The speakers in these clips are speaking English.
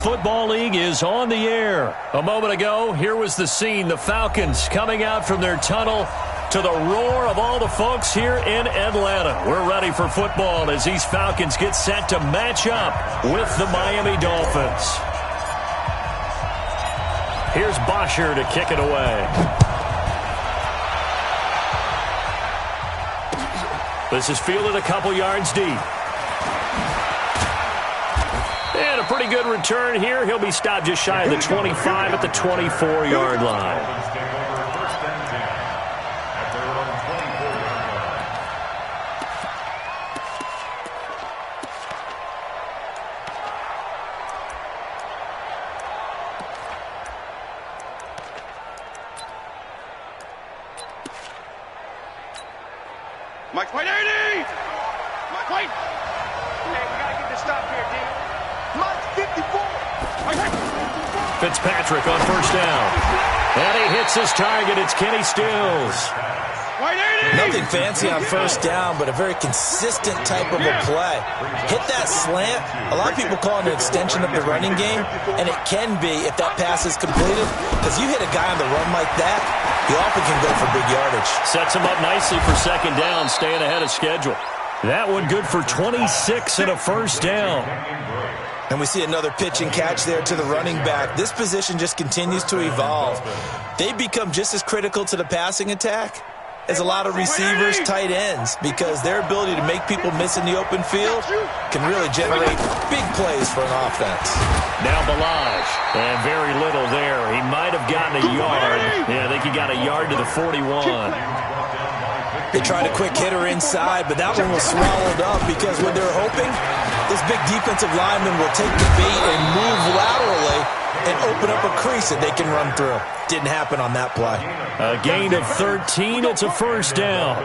Football League is on the air. A moment ago, here was the scene. The Falcons coming out from their tunnel to the roar of all the folks here in Atlanta. We're ready for football as these Falcons get set to match up with the Miami Dolphins. Here's Bosher to kick it away. This is fielded a couple yards deep. And a pretty good return here. He'll be stopped just shy of the 25 at the 24-yard line. Mike, wait, 80! Mike, wait! Hey, we gotta get this stop here, D. Mike, 54! Fitzpatrick on first down. And he hits his target. It's Kenny Stills. Wait, 80! Nothing fancy on first down, but a very consistent type of a play. Hit that slant. A lot of people call it an extension of the running game, and it can be if that pass is completed, because you hit a guy on the run like that, he often can go for big yardage. Sets him up nicely for second down, staying ahead of schedule. That one good for 26 and a first down. And we see another pitch and catch there to the running back. This position just continues to evolve. They become just as critical to the passing attack as a lot of receivers, tight ends, because their ability to make people miss in the open field can really generate big plays for an offense. Now Balaj, and very little there. He might have gotten a yard. Yeah, I think he got a yard to the 41. They tried a quick hitter inside, but that one was swallowed up because when they're hoping, this big defensive lineman will take the bait and move laterally and open up a crease that they can run through. Didn't happen on that play. A gain of 13. It's a first down.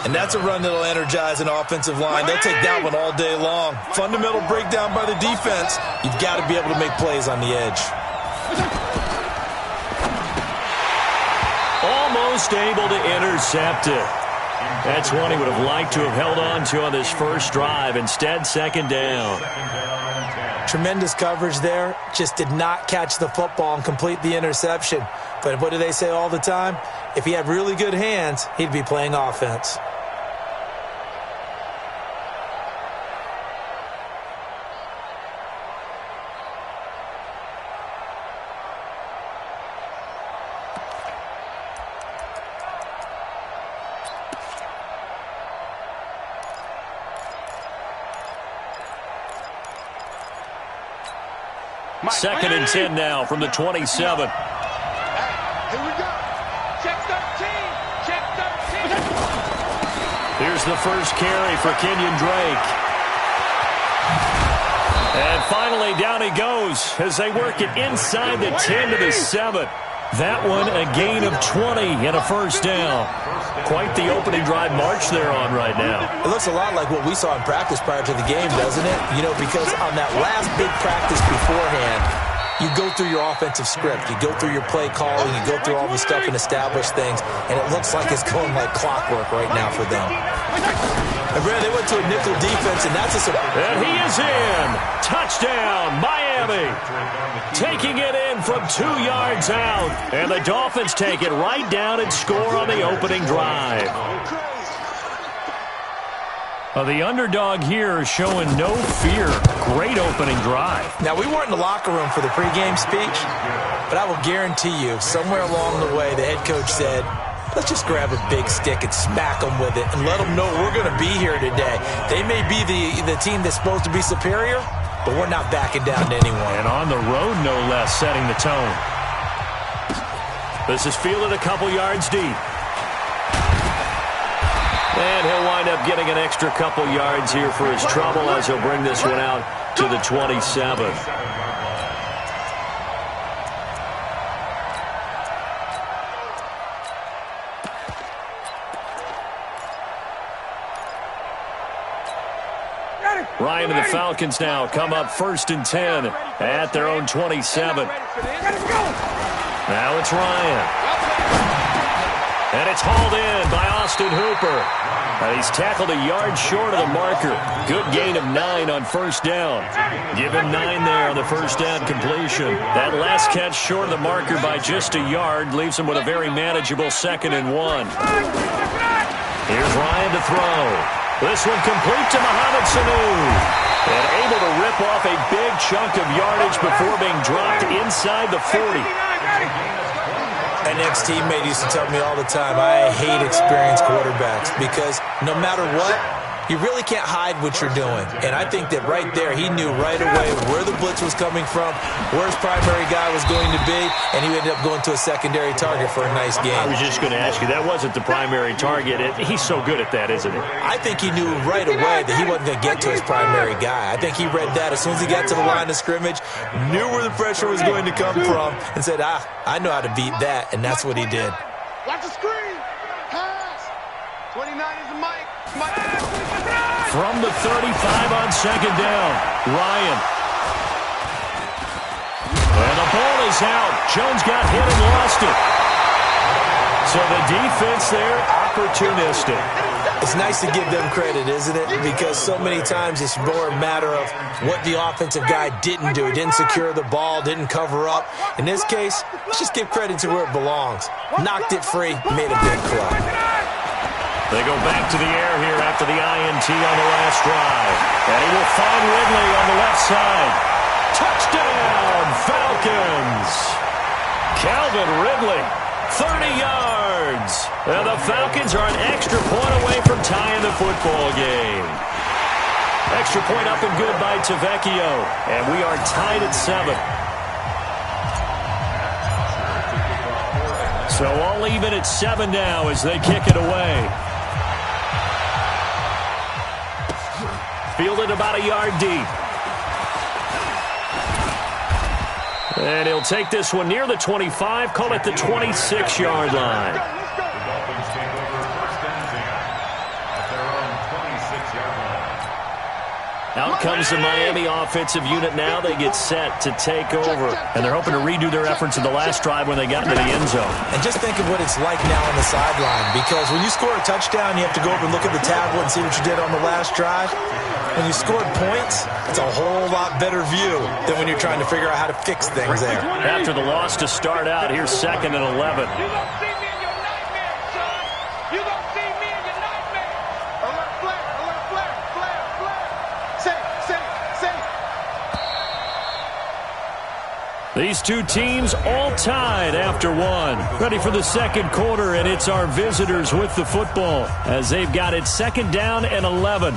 And that's a run that'll energize an offensive line. They'll take that one all day long. Fundamental breakdown by the defense. You've got to be able to make plays on the edge. Almost able to intercept it. That's one he would have liked to have held on to on this first drive. Instead, second down. Tremendous coverage there. Just did not catch the football and complete the interception. But what do they say all the time? If he had really good hands, he'd be playing offense. Second and 10 now from the 27. Here we go. Check 13. Check 13. Here's the first carry for Kenyon Drake. And finally, down he goes as they work it inside the 10 to the 7. That one a gain of 20 and a first down. Quite the opening drive march they're on right now. It looks a lot like what we saw in practice prior to the game, doesn't it? You know, because on that last big practice beforehand, you go through your offensive script. You go through your play calling. You go through all the stuff and establish things. And it looks like it's going like clockwork right now for them. And Brad, they went to a nickel defense, and that's a surprise. And he is in. Touchdown, Miami. Taking it in from 2 yards out. And the Dolphins take it right down and score on the opening drive. The underdog here is showing no fear. Great opening drive. Now, we weren't in the locker room for the pregame speech, but I will guarantee you, somewhere along the way, the head coach said, let's just grab a big stick and smack them with it and let them know we're going to be here today. They may be the team that's supposed to be superior, but we're not backing down to anyone. And on the road, no less, setting the tone. This is fielded a couple yards deep. And he'll wind up getting an extra couple yards here for his trouble as he'll bring this one out to the 27. Ryan and the Falcons now come up first and 10 at their own 27. Now it's Ryan. And it's hauled in by Austin Hooper. And he's tackled a yard short of the marker. Good gain of 9 on first down. Give him 9 there on the first down completion. That last catch short of the marker by just a yard leaves him with a very manageable 2nd and 1. Here's Ryan to throw. This one complete to Mohamed Sanu. And able to rip off a big chunk of yardage before being dropped inside the 40. An ex-teammate used to tell me all the time, I hate experienced quarterbacks because no matter what, you really can't hide what you're doing. And I think that right there, he knew right away where the blitz was coming from, where his primary guy was going to be, and he ended up going to a secondary target for a nice game. I was just going to ask you, that wasn't the primary target. He's so good at that, isn't he? I think he knew right away that he wasn't going to get to his primary guy. I think he read that as soon as he got to the line of scrimmage, knew where the pressure was going to come from, and said, I know how to beat that, and that's what he did. Watch the screen. Pass. 29 is the mic. From the 35 on 2nd down, Ryan. And the ball is out. Jones got hit and lost it. So the defense there, opportunistic. It's nice to give them credit, isn't it? Because so many times it's more a matter of what the offensive guy didn't do. He didn't secure the ball, didn't cover up. In this case, let's just give credit to where it belongs. Knocked it free, made a big play. They go back to the air here after the INT on the last drive. And he will find Ridley on the left side. Touchdown, Falcons! Calvin Ridley, 30 yards. And the Falcons are an extra point away from tying the football game. Extra point up and good by Tavecchio. And we are tied at 7. So all even at 7 now as they kick it away. Fielded about a yard deep. And he'll take this one near the 25, call it the 26-yard line. Out comes the Miami offensive unit now. They get set to take over. And they're hoping to redo their efforts in the last drive when they got into the end zone. And just think of what it's like now on the sideline. Because when you score a touchdown, you have to go over and look at the tablet and see what you did on the last drive. When you scored points, it's a whole lot better view than when you're trying to figure out how to fix things there. After the loss to start out, here's 2nd and 11. These two teams all tied after 1. Ready for the 2nd quarter, and it's our visitors with the football as they've got it 2nd down and 11.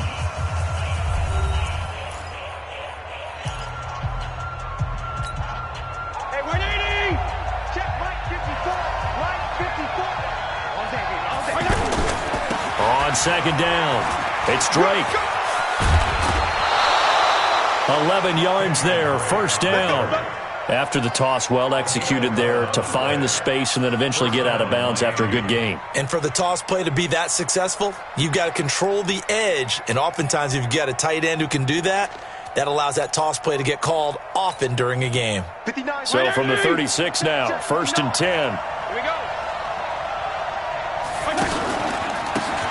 Hey, 180! Check Mike 54. Mike 54. On 2nd down, it's Drake. 11 yards there, first down. After the toss, well executed there to find the space and then eventually get out of bounds after a good game. And for the toss play to be that successful, you've got to control the edge. And oftentimes, if you've got a tight end who can do that, that allows that toss play to get called often during a game. So from the 36 now, 1st and 10. Here we go.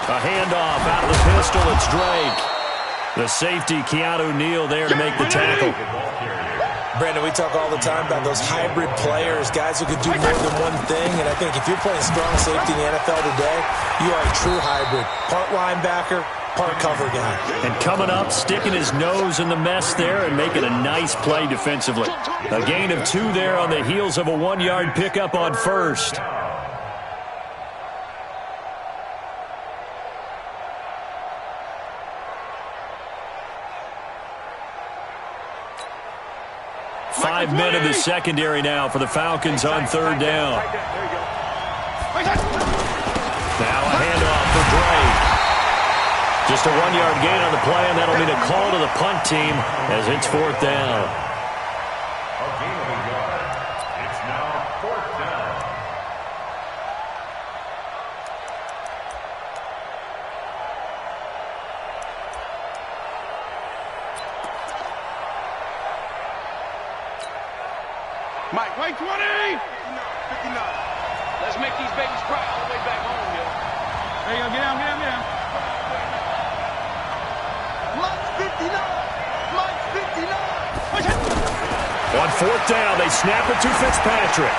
A handoff out of the pistol. It's Drake. The safety, Keanu Neal, there to make the tackle. Brandon, we talk all the time about those hybrid players, guys who can do more than one thing. And I think if you're playing strong safety in the NFL today, you are a true hybrid. Part linebacker, part cover guy. And coming up, sticking his nose in the mess there and making a nice play defensively. A gain of 2 there on the heels of a 1-yard pickup on first. Five men in the secondary now for the Falcons on 3rd down. Now a handoff for Drake. Just a 1-yard gain on the play, and that'll mean a call to the punt team as it's 4th down. It's now 4th down. Mike, Mike 20! 59. Let's make these babies cry all the way back home, yo. There you go. Get down, get down, get down. Mike's 59. Mike's 59. On fourth down, they snap it to Fitzpatrick.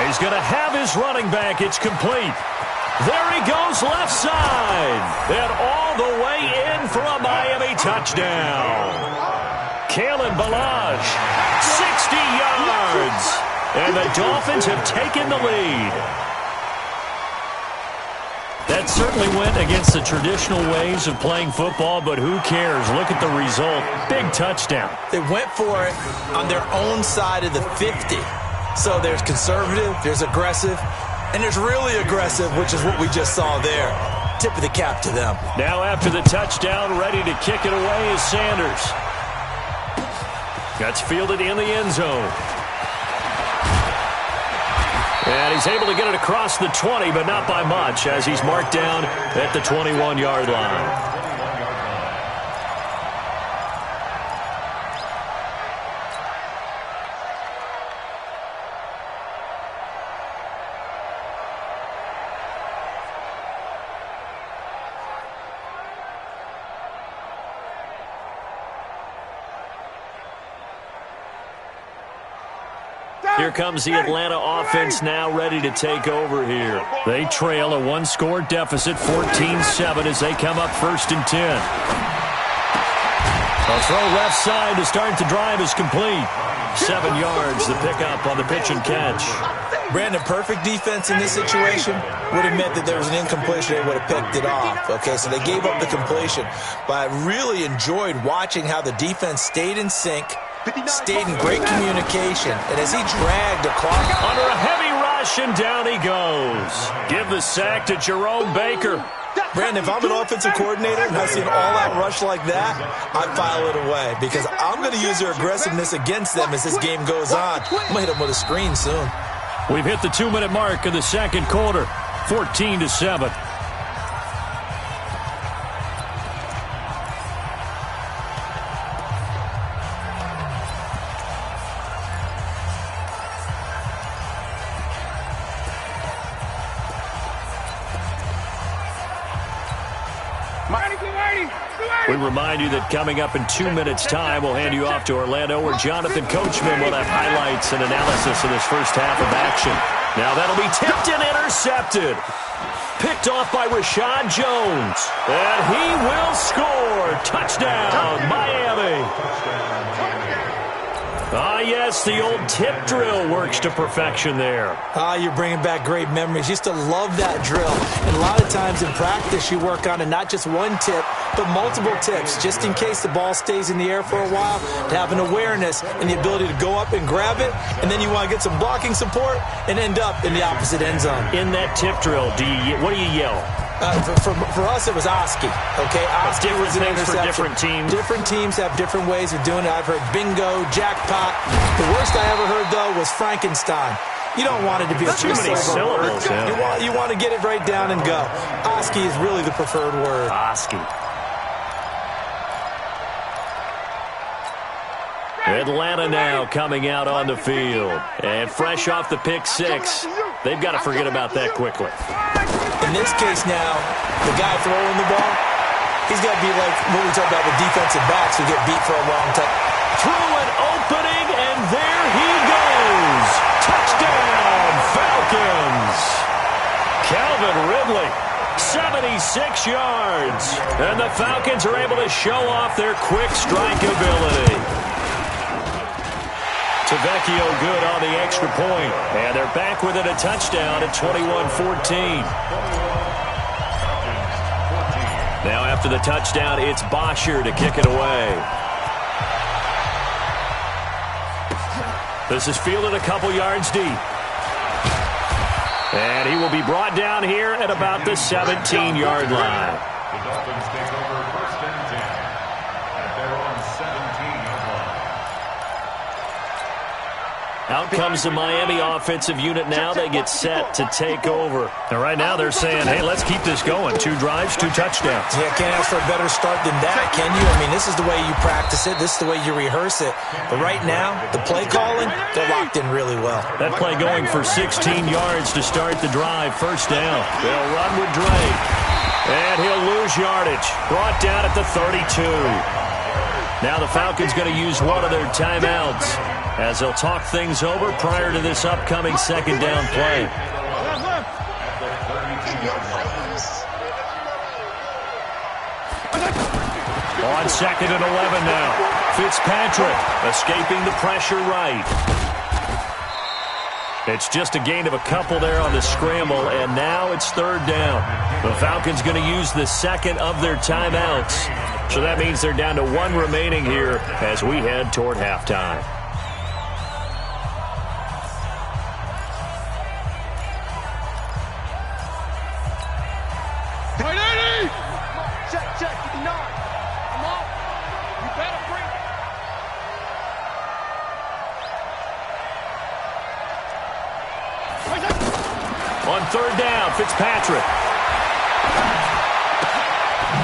He's going to have his running back. It's complete. There he goes left side. And all the way in for a Miami touchdown. Kalen Ballage, 60 yards. And the Dolphins have taken the lead. That certainly went against the traditional ways of playing football, but who cares? Look at the result. Big touchdown. They went for it on their own side of the 50. So there's conservative, there's aggressive, and there's really aggressive, which is what we just saw there. Tip of the cap to them. Now after the touchdown, ready to kick it away is Sanders. That's fielded in the end zone. And he's able to get it across the 20, but not by much, as he's marked down at the 21-yard line. Here comes the Atlanta offense now ready to take over here. They trail a one-score deficit, 14-7, as they come up 1st and 10. A throw left side to start the drive is complete. 7 yards, the pickup on the pitch and catch. Brandon, perfect defense in this situation would have meant that there was an incompletion. They would have picked it off. Okay, so they gave up the completion. But I really enjoyed watching how the defense stayed in sync, stayed in great communication, and as he dragged across under a heavy rush, and down he goes. Give the sack to Jerome Baker. Brandon, if I'm an offensive coordinator and I see an all-out rush like that, I file it away because I'm going to use their aggressiveness against them as this game goes on. I'm going to hit them with a screen soon. We've hit the 2-minute mark of the second quarter, 14-7. We remind you that coming up in 2 minutes' time, we'll hand you off to Orlando, where Jonathan Coachman will have highlights and analysis of this first half of action. Now that'll be tipped and intercepted. Picked off by Rashad Jones. And he will score. Touchdown, Miami. Ah, yes, the old tip drill works to perfection there. Ah, you're bringing back great memories. Used to love that drill. And a lot of times in practice, you work on it, not just one tip, but multiple tips, just in case the ball stays in the air for a while, to have an awareness and the ability to go up and grab it, and then you want to get some blocking support and end up in the opposite end zone. In that tip drill, what do you yell? For us, it was Oski. Okay, Oski was an interception. For different teams. Different teams have different ways of doing it. I've heard bingo, jackpot. The worst I ever heard, though, was Frankenstein. You don't want it to be a too many syllables. Yeah. You want to get it right down and go. Oski is really the preferred word. Oski. Atlanta now coming out on the field. And fresh off the pick six, they've got to forget about that quickly. In this case now, the guy throwing the ball, he's got to be like what we talk about with defensive backs who get beat for a long time. Through an opening, and there he goes. Touchdown, Falcons. Calvin Ridley, 76 yards. And the Falcons are able to show off their quick strike ability. Tavecchio good on the extra point. And they're back within a touchdown at 21-14. Now after the touchdown, it's Bosher to kick it away. This is fielded a couple yards deep. And he will be brought down here at about the 17-yard line. The Dolphins take over 1st and 10 at their own 17-yard line. Out comes the Miami offensive unit now. They get set to take over. And right now they're saying, hey, let's keep this going. 2 drives, 2 touchdowns. Yeah, can't ask for a better start than that, can you? I mean, this is the way you practice it. This is the way you rehearse it. But right now, the play calling, they're locked in really well. That play going for 16 yards to start the drive. First down. They'll run with Drake. And he'll lose yardage. Brought down at the 32. Now the Falcons going to use one of their timeouts as they'll talk things over prior to this upcoming second down play. On 2nd and 11 now. Fitzpatrick escaping the pressure right. It's just a gain of a couple there on the scramble, and now it's 3rd down. The Falcons going to use the second of their timeouts. So that means they're down to 1 remaining here as we head toward halftime. Check, 59. Come on. You better bring it. On 3rd down, Fitzpatrick.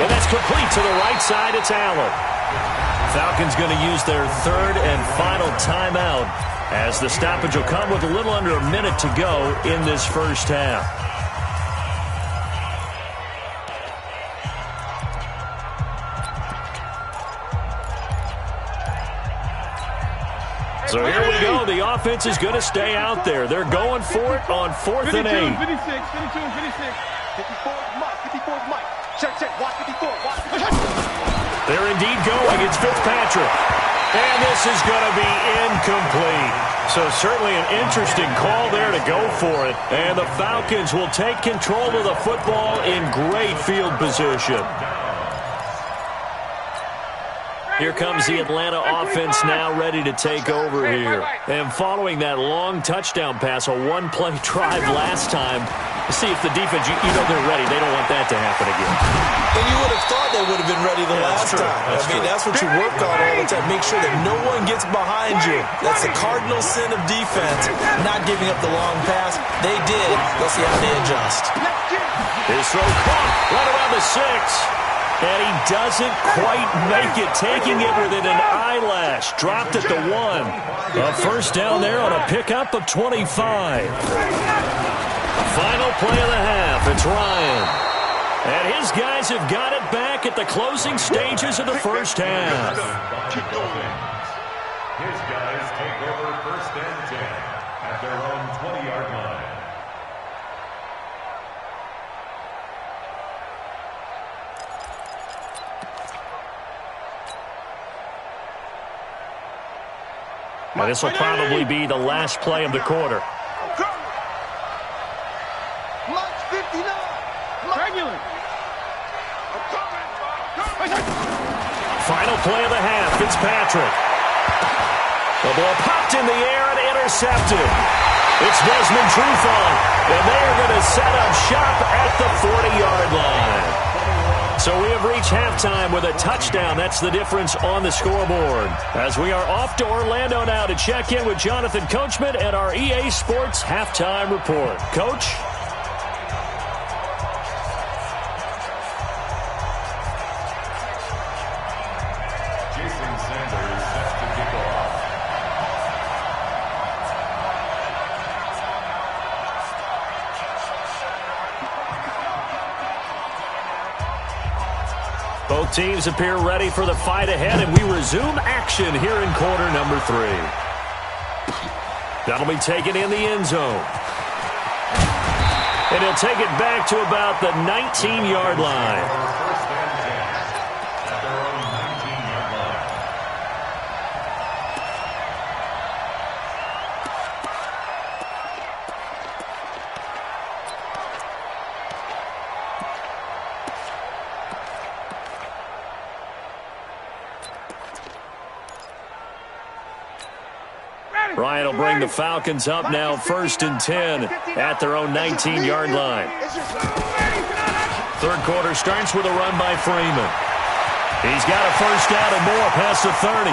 And that's complete to the right side. It's Allen. Falcons going to use their 3rd and final timeout as the stoppage will come with a little under a minute to go in this first half. So here we go. The offense is going to stay out there. They're going for it on 4th and 8. 52 and 56. 54 Mike. 54 Mike. Check. Watch 54. Watch 54. They're indeed going. It's Fitzpatrick. And this is going to be incomplete. So certainly an interesting call there to go for it. And the Falcons will take control of the football in great field position. Here comes the Atlanta offense now ready to take over here. And following that long touchdown pass, a 1-play drive last time, see if the defense, you know they're ready. They don't want that to happen again. And you would have thought they would have been ready the last time. That's what you work on all the time. Make sure that no one gets behind you. That's the cardinal sin of defense, not giving up the long pass. They did. Let's see how they adjust. His throw caught right around the 6. And he doesn't quite make it, taking it within an eyelash. Dropped at the 1. A first down there on a pickup of 25. Final play of the half. It's Ryan. And his guys have got it back at the closing stages of the first half. His guys take over 1st and 10 at their own 20-yard line. And this will probably be the last play of the quarter. Final play of the half. Fitzpatrick. The ball popped in the air and intercepted. It's Desmond Trufant, and they are going to set up shop at the 40-yard line. So we have reached halftime with a touchdown. That's the difference on the scoreboard. As we are off to Orlando now to check in with Jonathan Coachman and our EA Sports Halftime Report. Coach? Jason Sanders sets to kick off. Both teams appear ready for the fight ahead, and we resume action here in quarter number 3. That'll be taken in the end zone. And he'll take it back to about the 19-yard line. First and 10 at their own 19-yard line. Ryan will bring the Falcons up now 1st and 10 at their own 19-yard line. 3rd quarter starts with a run by Freeman. He's got a first down and more past the 30.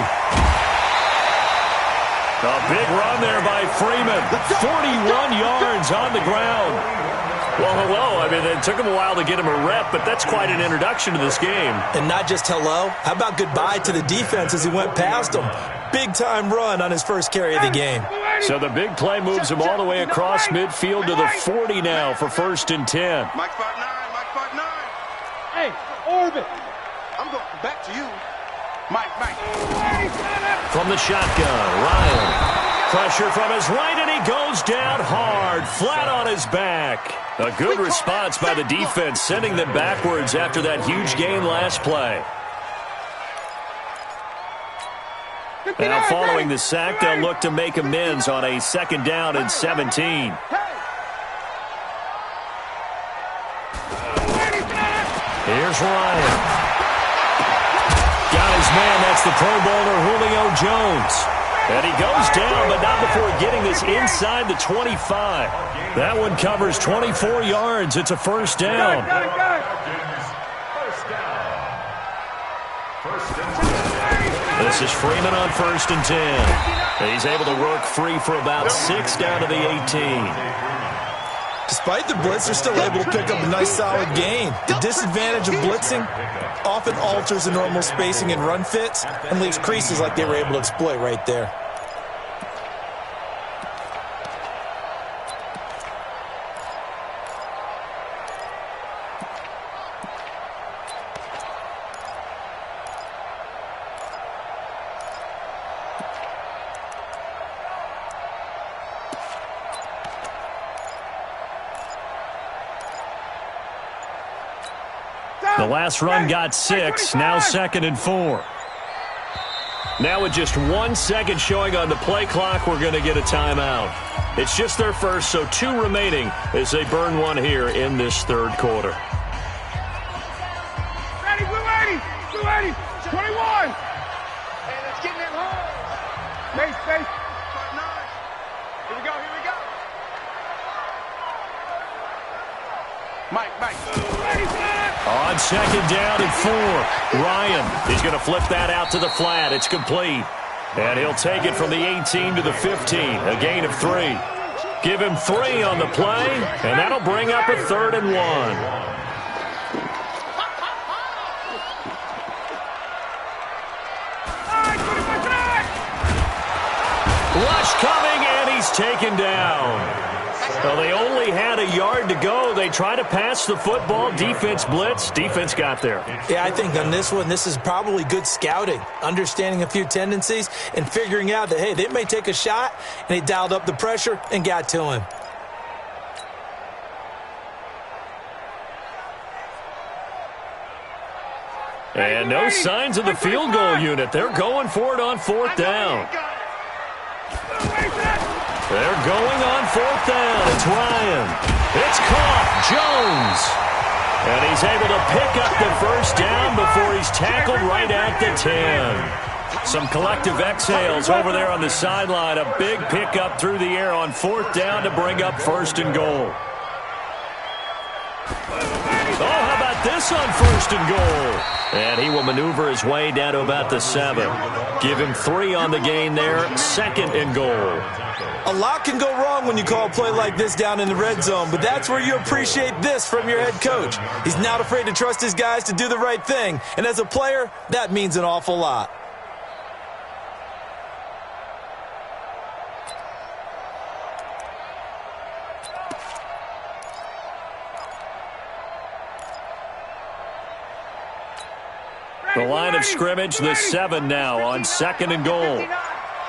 A big run there by Freeman. 41 yards on the ground. Well, hello. I mean, it took him a while to get him a rep, but that's quite an introduction to this game. And not just hello. How about goodbye to the defense as he went past him? Big-time run on his first carry of the game. So the big play moves him all the way across midfield to the 40 now for 1st and 10. Mike 5'9", Mike 5'9". Hey, orbit. I'm going back to you. Mike. From the shotgun, Ryan. Pressure from his right, and he goes down hard, flat on his back. A good response by the defense, sending them backwards after that huge gain last play. Now following the sack, they'll look to make amends on a 2nd down and 17. Here's Ryan. Got his man, that's the Pro Bowler Julio Jones. And he goes down, but not before getting this inside the 25. That one covers 24 yards. It's a 1st down. This is Freeman on 1st and 10. He's able to work free for about 6 down to the 18. Despite the blitz, they're still able to pick up a nice solid gain. The disadvantage of blitzing often alters the normal spacing and run fits and leaves creases like they were able to exploit right there. The last run got 6, now 2nd and 4. Now with just 1 second showing on the play clock, we're going to get a timeout. It's just their first, so 2 remaining as they burn one here in this 3rd quarter. Ready, blue 80, 21. Hey, let's get in that hole. Space. 5'9". Here we go. Mike. On 2nd down and 4, Ryan, he's going to flip that out to the flat. It's complete. And he'll take it from the 18 to the 15, a gain of 3. Give him 3 on the play, and that'll bring up a 3rd and 1. Rush coming, and he's taken down. Well, they only had a yard to go. They tried to pass the football. Defense blitz. Defense got there. Yeah, I think on this one, this is probably good scouting, understanding a few tendencies and figuring out that, hey, they may take a shot, and they dialed up the pressure and got to him. And no signs of the field goal unit. They're going for it on 4th down. They're going on 4th down. It's Ryan. It's caught. Jones. And he's able to pick up the 1st down before he's tackled right at the 10. Some collective exhales over there on the sideline. A big pickup through the air on 4th down to bring up 1st and goal. Oh, how about this on 1st and goal? And he will maneuver his way down to about the 7. Give him 3 on the gain there. 2nd and goal. A lot can go wrong when you call a play like this down in the red zone, but that's where you appreciate this from your head coach. He's not afraid to trust his guys to do the right thing, and as a player, that means an awful lot. The line of scrimmage, the 7 now on 2nd and goal.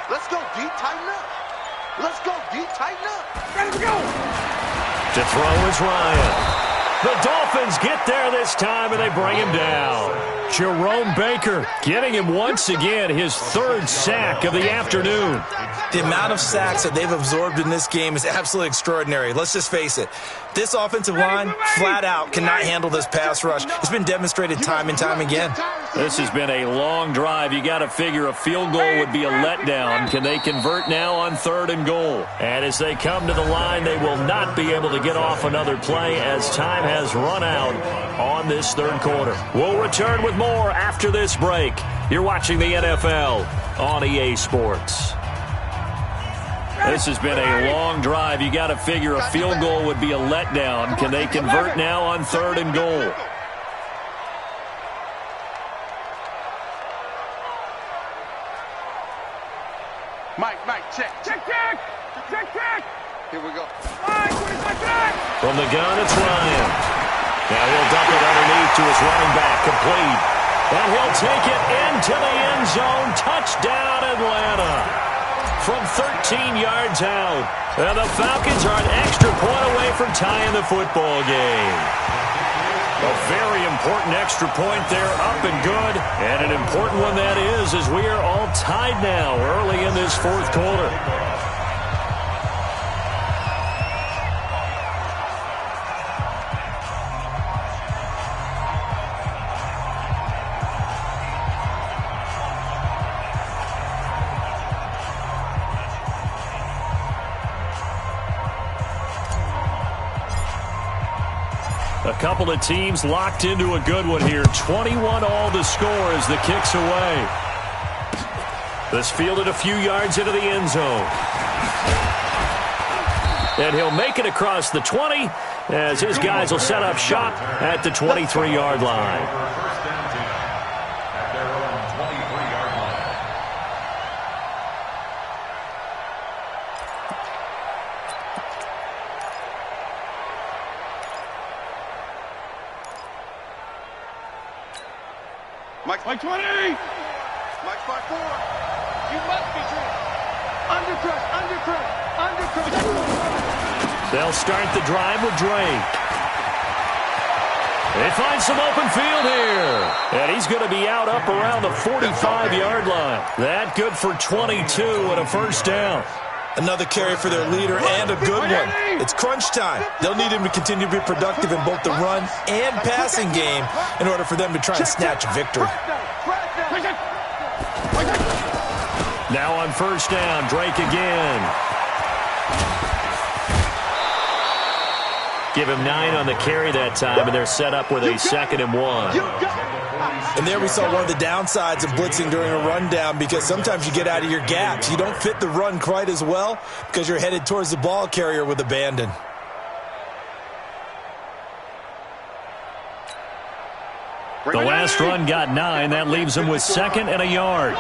Let's go deep, tighten up. Let's go deep, tighten up. Ready to go. To throw is Ryan. The Dolphins get there this time, and they bring him down. Jerome Baker getting him once again his 3rd sack of the afternoon. The amount of sacks that they've absorbed in this game is absolutely extraordinary. Let's just face it. This offensive line, flat out, cannot handle this pass rush. It's been demonstrated time and time again. This has been a long drive. You got to figure a field goal would be a letdown. Can they convert now on 3rd and goal? And as they come to the line, they will not be able to get off another play as time has run out on this 3rd quarter. We'll return with more after this break. You're watching the NFL on EA Sports. This has been a long drive. You got to figure a field goal would be a letdown. Can they convert now on 3rd and goal? Mike, check. Check. Here we go. From the gun, it's Ryan. Now he'll dump it underneath to his running back, complete. And he'll take it into the end zone. Touchdown, Atlanta. From 13 yards out. And the Falcons are an extra point away from tying the football game. A very important extra point there, up and good. And an important one that is, as we are all tied now early in this 4th quarter. A couple of teams locked into a good one here. 21 all the score as the kick's away. This fielded a few yards into the end zone. And he'll make it across the 20 as his guys will set up shop at the 23-yard line. Mike 20! Mike 5-4. You must be true. Under press. They'll start the drive with Drake. They find some open field here. And he's going to be out up around the 45-yard line. That good for 22 and a first down. Another carry for their leader and a good one. It's crunch time. They'll need him to continue to be productive in both the run and passing game in order for them to try and snatch a victory. Now on first down, Drake again. Give him 9 on the carry that time, and they're set up with a 2nd and 1. And there we saw one of the downsides of blitzing during a rundown, because sometimes you get out of your gaps. You don't fit the run quite as well because you're headed towards the ball carrier with abandon. The last run got 9. That leaves him with 2nd and a yard.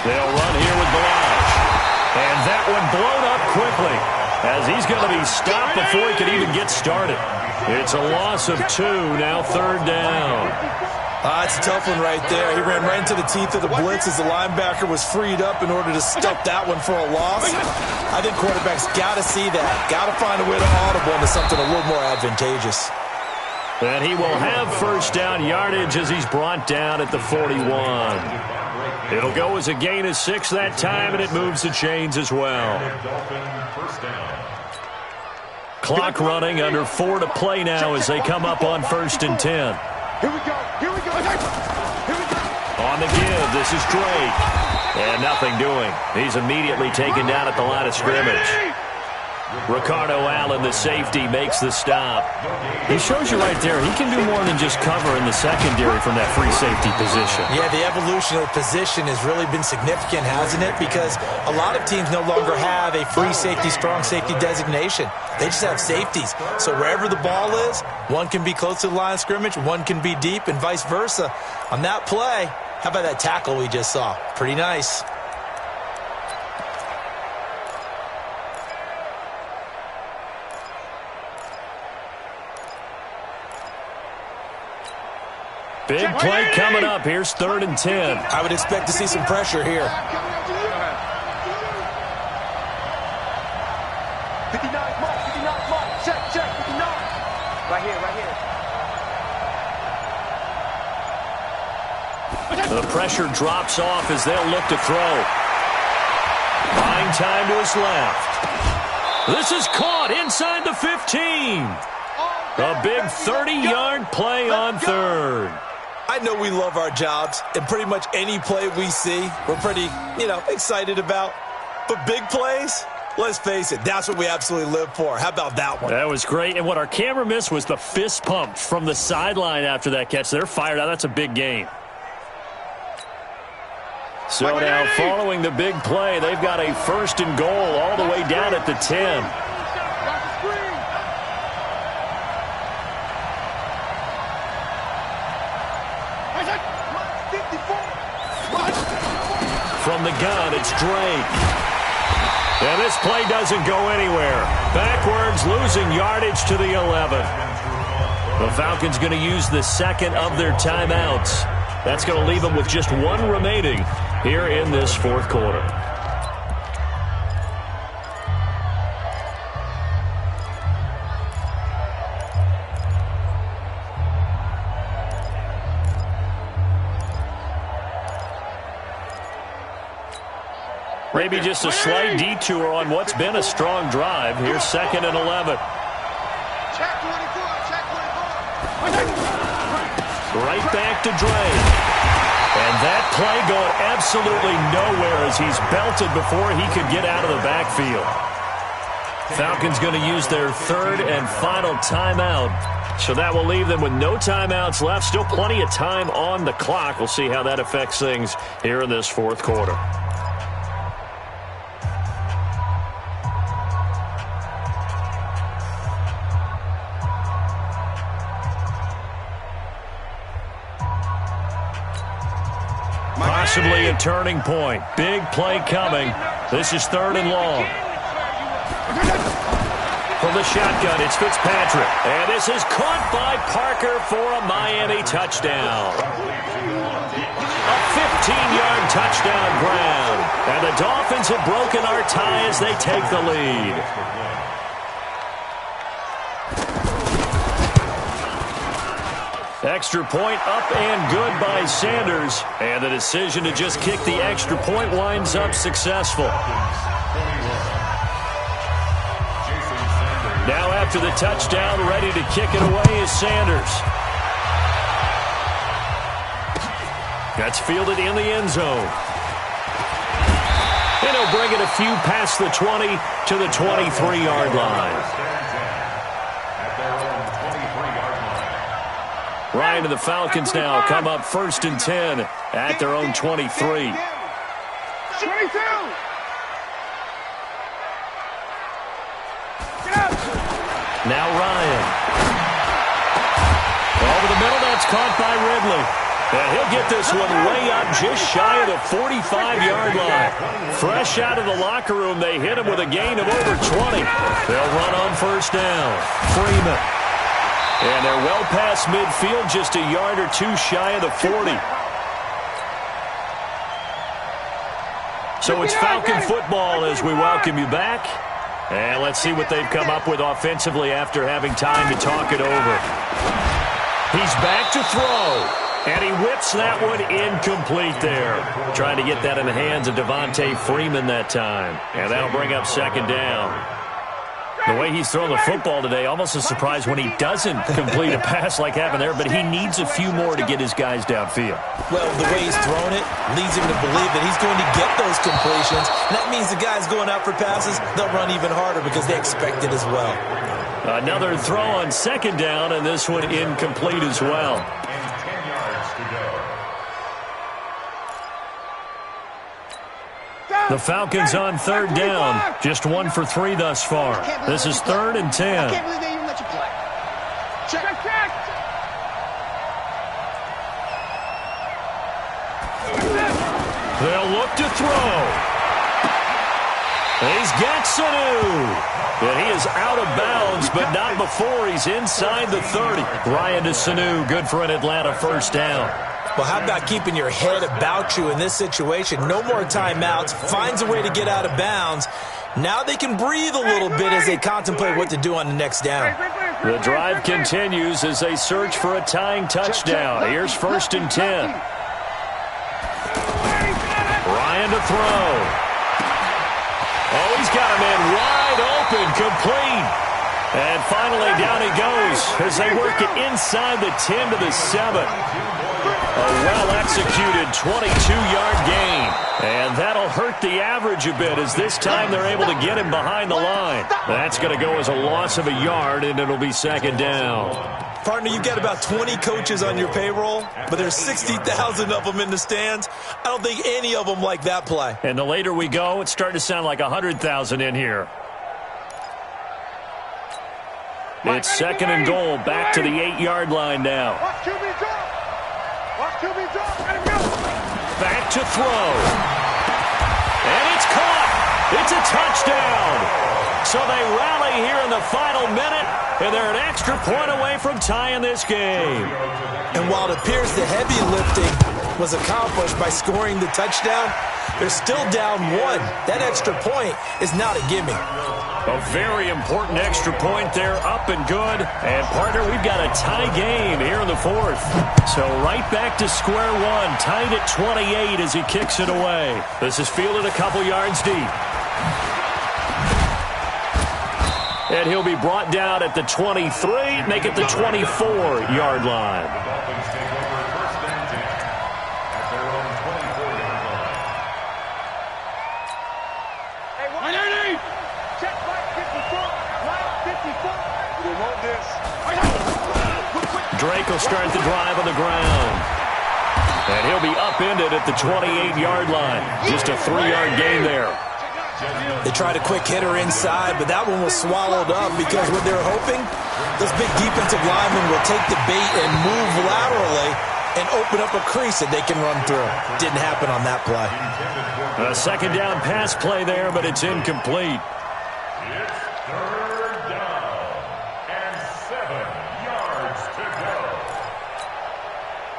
They'll run here with Balazs. And that one blown up quickly, as he's going to be stopped before he can even get started. It's a loss of 2, now 3rd down. It's a tough one right there. He ran right into the teeth of the blitz as the linebacker was freed up in order to stuff that one for a loss. I think quarterbacks got to see that. Got to find a way to audible into something a little more advantageous. And he will have first down yardage as he's brought down at the 41. It'll go as a gain of 6 that time, and it moves the chains as well. Clock running, under 4 to play now as they come up on 1st and 10. Here we go. On the give, this is Drake. And nothing doing. He's immediately taken down at the line of scrimmage. Ricardo Allen, the safety, makes the stop. He shows you right there, he can do more than just cover in the secondary from that free safety position. Yeah, the evolution of the position has really been significant, hasn't it? Because a lot of teams no longer have a free safety, strong safety designation. They just have safeties. So wherever the ball is, one can be close to the line of scrimmage, one can be deep, and vice versa. On that play, how about that tackle we just saw? Pretty nice. Big play coming up. Here's 3rd and 10. I would expect to see some pressure here. 59, Mark. Check, 59. Right here. The pressure drops off as they'll look to throw. Buying time to his left. This is caught inside the 15. A big 30-yard play on 3rd. I know we love our jobs, and pretty much any play we see, we're pretty, excited about. But big plays, Let's face it, that's what we absolutely live for. How about that one? That was great. And what our camera missed was the fist pump from the sideline after that catch. They're fired out. That's a big gain. So now following the big play, they've got a 1st and goal all the way down at the 10. From the gun, it's Drake. And this play doesn't go anywhere. Backwards, losing yardage to the 11. The Falcons going to use the 2nd of their timeouts. That's going to leave them with just 1 remaining here in this 4th quarter. Maybe just a slight detour on what's been a strong drive. Here's 2nd and 11. Check 24, check 24. Right back to Drake. And that play going absolutely nowhere as he's belted before he could get out of the backfield. Falcons going to use their 3rd and final timeout. So that will leave them with no timeouts left. Still plenty of time on the clock. We'll see how that affects things here in this 4th quarter. Possibly a turning point. Big play coming. This is 3rd and long. From the shotgun, it's Fitzpatrick. And this is caught by Parker for a Miami touchdown. A 15-yard touchdown ground. And the Dolphins have broken our tie as they take the lead. Extra point up and good by Sanders. And the decision to just kick the extra point winds up successful. Now after the touchdown, ready to kick it away is Sanders. That's fielded in the end zone. And he'll bring it a few past the 20 to the 23-yard line. Ryan and the Falcons now come up 1st and 10 at their own 23. 22. Now Ryan. Over the middle, that's caught by Ridley. And he'll get this one way up just shy of the 45-yard line. Fresh out of the locker room, they hit him with a gain of over 20. They'll run on 1st down. Freeman. And they're well past midfield, just a yard or 2 shy of the 40. So it's Falcon football as we welcome you back. And let's see what they've come up with offensively after having time to talk it over. He's back to throw. And he whips that one incomplete there. Trying to get that in the hands of Devontae Freeman that time. And that'll bring up 2nd down. The way he's thrown the football today, almost a surprise when he doesn't complete a pass like happened there, but he needs a few more to get his guys downfield. Well, the way he's thrown it leads him to believe that he's going to get those completions. And that means the guys going out for passes, they'll run even harder because they expect it as well. Another throw on 2nd down, and this one incomplete as well. The Falcons on 3rd down. Just 1 for 3 thus far. This is 3rd and 10. I can't believe they even let you play. Check. They'll look to throw. He's got Sanu. And he is out of bounds, but not before he's inside the 30. Ryan to Sanu, good for an Atlanta 1st down. Well, how about keeping your head about you in this situation? No more timeouts. Finds a way to get out of bounds. Now they can breathe a little bit as they contemplate what to do on the next down. The drive continues as they search for a tying touchdown. Here's 1st and 10. Ryan to throw. Oh, he's got a man wide open, complete. And finally down he goes as they work it inside the 10 to the 7. A well-executed 22-yard gain. And that'll hurt the average a bit as this time they're able to get him behind the line. That's going to go as a loss of a yard, and it'll be second down. Partner, you've got about 20 coaches on your payroll, but there's 60,000 of them in the stands. I don't think any of them like that play. And the later we go, it's starting to sound like 100,000 in here. It's second and goal, back to the 8-yard line now. Back to throw. And it's caught. It's a touchdown. So they rally here in the final minute, and they're an extra point away from tying this game. And while it appears the heavy lifting was accomplished by scoring the touchdown, they're still down one. That extra point is not a gimme. A very important extra point there, up and good. And, partner, we've got a tie game here in the fourth. So right back to square one, tied at 28 as he kicks it away. This is fielded a couple yards deep. And he'll be brought down at the 23, make it the 24-yard line. Drake will start the drive on the ground. And he'll be upended at the 28-yard line. Just a 3-yard gain there. They tried a quick hitter inside, but that one was swallowed up because what they're hoping, those big defensive linemen will take the bait and move laterally and open up a crease that they can run through. Didn't happen on that play. A second down pass play there, but it's incomplete. It's third down and 7 yards to go.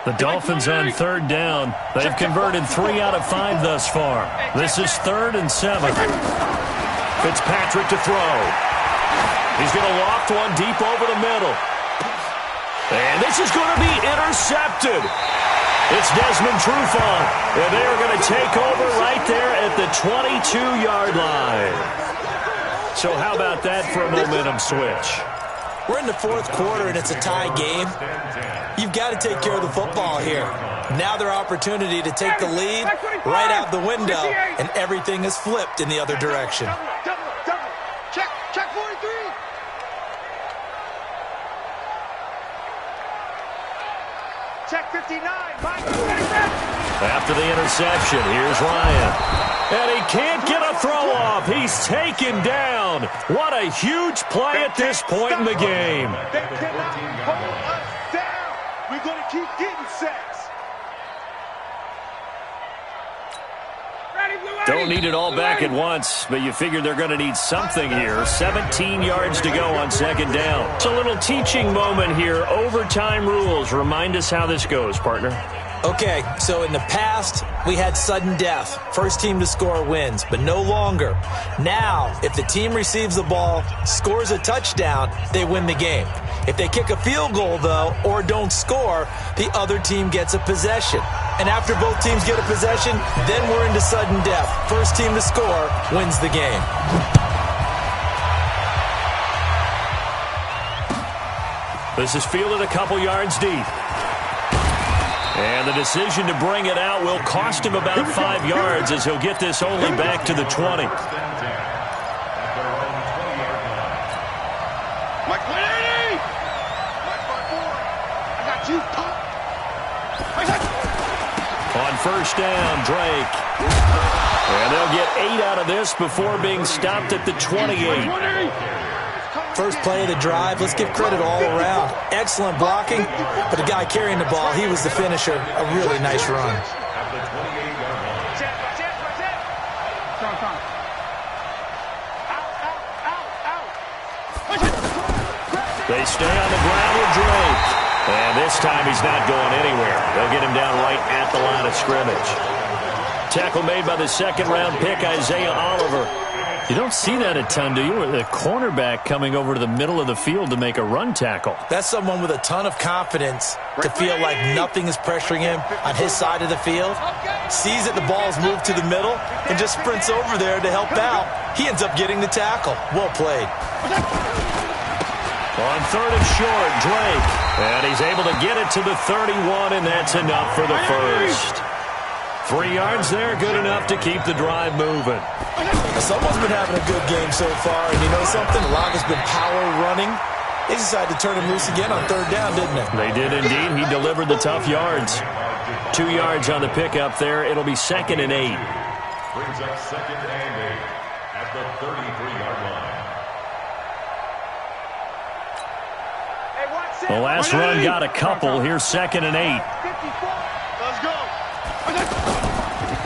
The Dolphins on third down. They've converted 3 out of 5 thus far. This is 3rd and 7. Fitzpatrick to throw. He's going to loft one deep over the middle. And this is going to be intercepted. It's Desmond Trufant. And they are going to take over right there at the 22-yard line. So how about that for a momentum switch? We're in the fourth quarter, and it's a tie game. You've got to take care of the football here. Now their opportunity to take the lead right out the window, and everything is flipped in the other direction. Double. Check 43. Check 59. After the interception, here's Ryan. And he can't get a throw off. He's taken down. What a huge play at this point in the game. They cannot hold us down. We're going to keep getting sacks. Don't need it all back at once, but you figure they're going to need something here. 17 yards to go on second down. It's a little teaching moment here. Overtime rules. Remind us how this goes, partner. Okay, so in the past, we had sudden death. First team to score wins, but no longer. Now, if the team receives the ball, scores a touchdown, they win the game. If they kick a field goal, though, or don't score, the other team gets a possession. And after both teams get a possession, then we're into sudden death. First team to score wins the game. This is fielded a couple yards deep. And the decision to bring it out will cost him about 5 yards as he'll get this only back to the 20. Mike 180! Mike 54! I got you, pop! On first down, Drake. And they'll get 8 out of this before being stopped at the 28. First play of the drive, let's give credit all around. Excellent blocking, but the guy carrying the ball, he was the finisher. A really nice run. They stay on the ground with Drake. And this time he's not going anywhere. They'll get him down right at the line of scrimmage. Tackle made by the second-round pick, Isaiah Oliver. You don't see that a ton, do you? The cornerback coming over to the middle of the field to make a run tackle. That's someone with a ton of confidence to feel like nothing is pressuring him on his side of the field. Sees that the ball's moved to the middle and just sprints over there to help out. He ends up getting the tackle. Well played. On third and short, Drake. And he's able to get it to the 31, and that's enough for the first. 3 yards there, good enough to keep the drive moving. Someone's been having a good game so far, and you know something? A lot has been power running. They decided to turn him loose again on third down, didn't they? They did indeed. He delivered the tough yards. 2 yards on the pickup there. It'll be 2nd and 8. Brings up 2nd and 8 at the 33-yard line. The last run got a couple. Here's 2nd and 8. Let's go.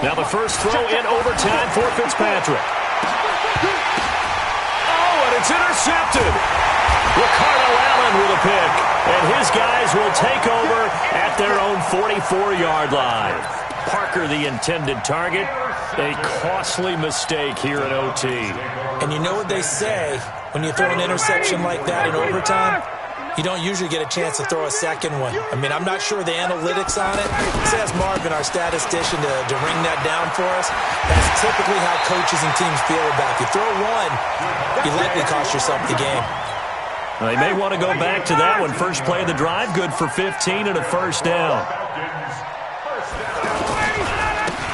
Now the first throw in overtime for Fitzpatrick. Oh, and it's intercepted. Ricardo Allen with a pick. And his guys will take over at their own 44-yard line. Parker, the intended target. A costly mistake here in OT. And you know what they say, when you throw an interception like that in overtime, you don't usually get a chance to throw a second one. I mean, I'm not sure the analytics on it. Let's ask Marvin, our statistician, to ring that down for us. That's typically how coaches and teams feel about it. You throw one, you likely cost yourself the game. They may want to go back to that one. First play of the drive, good for 15 and a first down.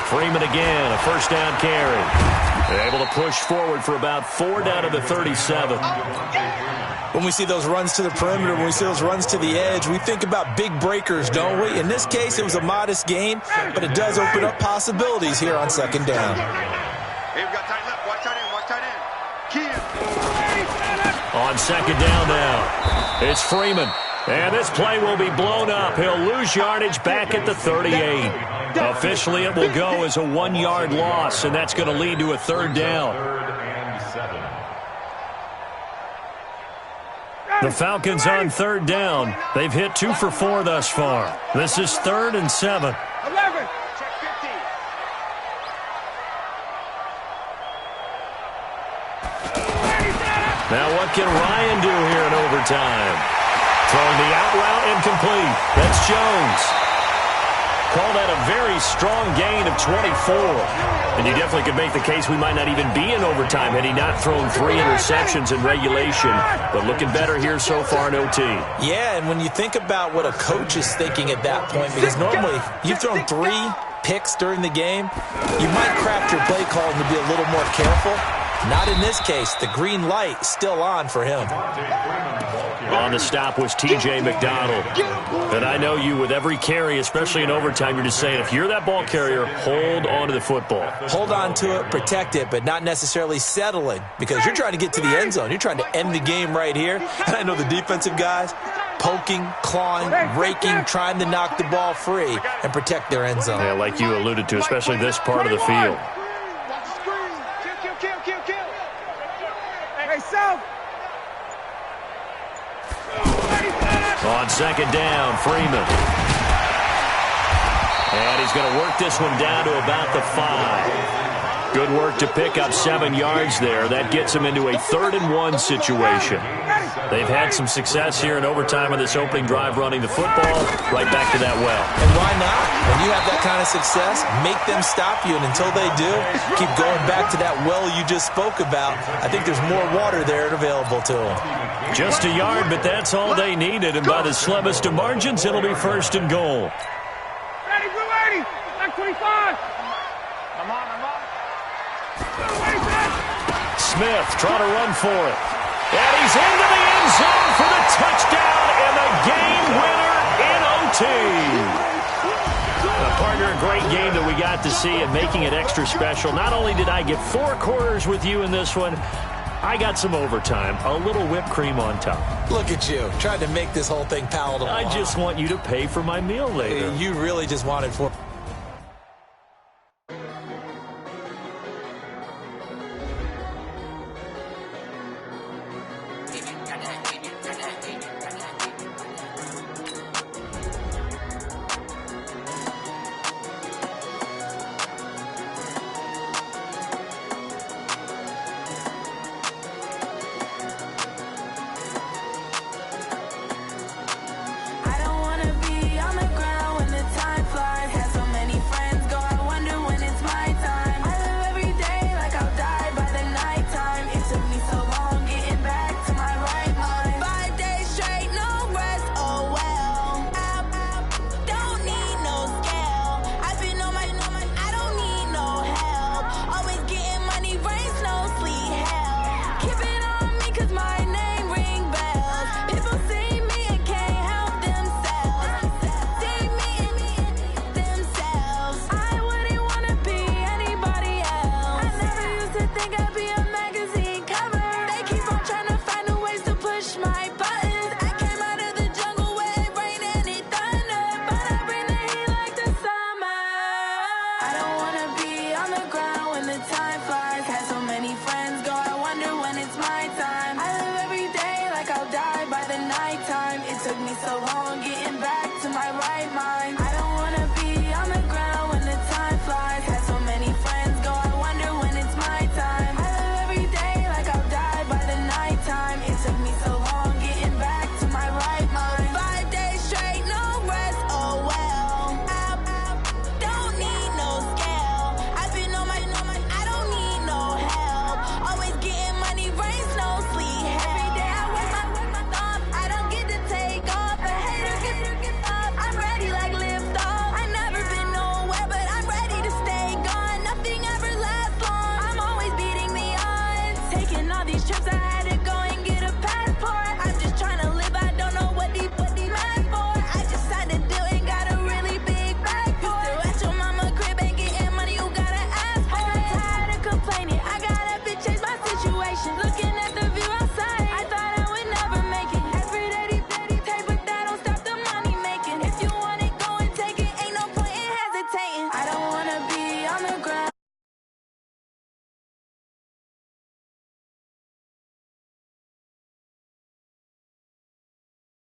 Freeman again, a first down carry. They're able to push forward for about 4 down to the 37. When we see those runs to the perimeter, when we see those runs to the edge, we think about big breakers, don't we? In this case, it was a modest gain, but it does open up possibilities here on 2nd down. Hey, we got tight left. Watch tight end. Watch tight end. Keenan. On 2nd down now, it's Freeman. And this play will be blown up. He'll lose yardage back at the 38. Officially, it will go as a 1-yard loss, and that's going to lead to a 3rd down. 3rd and 7. The Falcons on 3rd down. They've hit 2 for 4 thus far. This is 3rd and 7. 11. Check 50. Now what can Ryan do here in overtime? Throwing the out route incomplete. That's Jones. Call that a very strong gain of 24. And you definitely could make the case we might not even be in overtime had he not thrown 3 interceptions in regulation. But looking better here so far in OT. Yeah, and when you think about what a coach is thinking at that point, because normally you've thrown 3 picks during the game, you might craft your play call to be a little more careful. Not in this case. The green light still on for him. On the stop was T.J. McDonald. And I know you, with every carry, especially in overtime, you're just saying, if you're that ball carrier, hold on to the football. Hold on to it, protect it, but not necessarily settling, because you're trying to get to the end zone. You're trying to end the game right here. And I know the defensive guys, poking, clawing, raking, trying to knock the ball free and protect their end zone. Yeah, like you alluded to, especially this part of the field. Hey, South. On 2nd down, Freeman. And he's going to work this one down to about the 5. Good work to pick up 7 yards there. That gets him into a 3rd and 1 situation. They've had some success here in overtime on this opening drive running the football. Right back to that well. And why not? When you have that kind of success, make them stop you. And until they do, keep going back to that well you just spoke about. I think there's more water there available to them. Just a yard, but that's all they needed. And by the slimmest of margins, it'll be 1st and goal. Ready, blue 80. Back 25. I'm on. Smith trying to run for it. And he's into the end zone for the touchdown and the game winner in OT. Partner, a great game that we got to see and making it extra special. Not only did I get 4 quarters with you in this one, I got some overtime, a little whipped cream on top. Look at you, trying to make this whole thing palatable. I just want you to pay for my meal later. You really just wanted 4.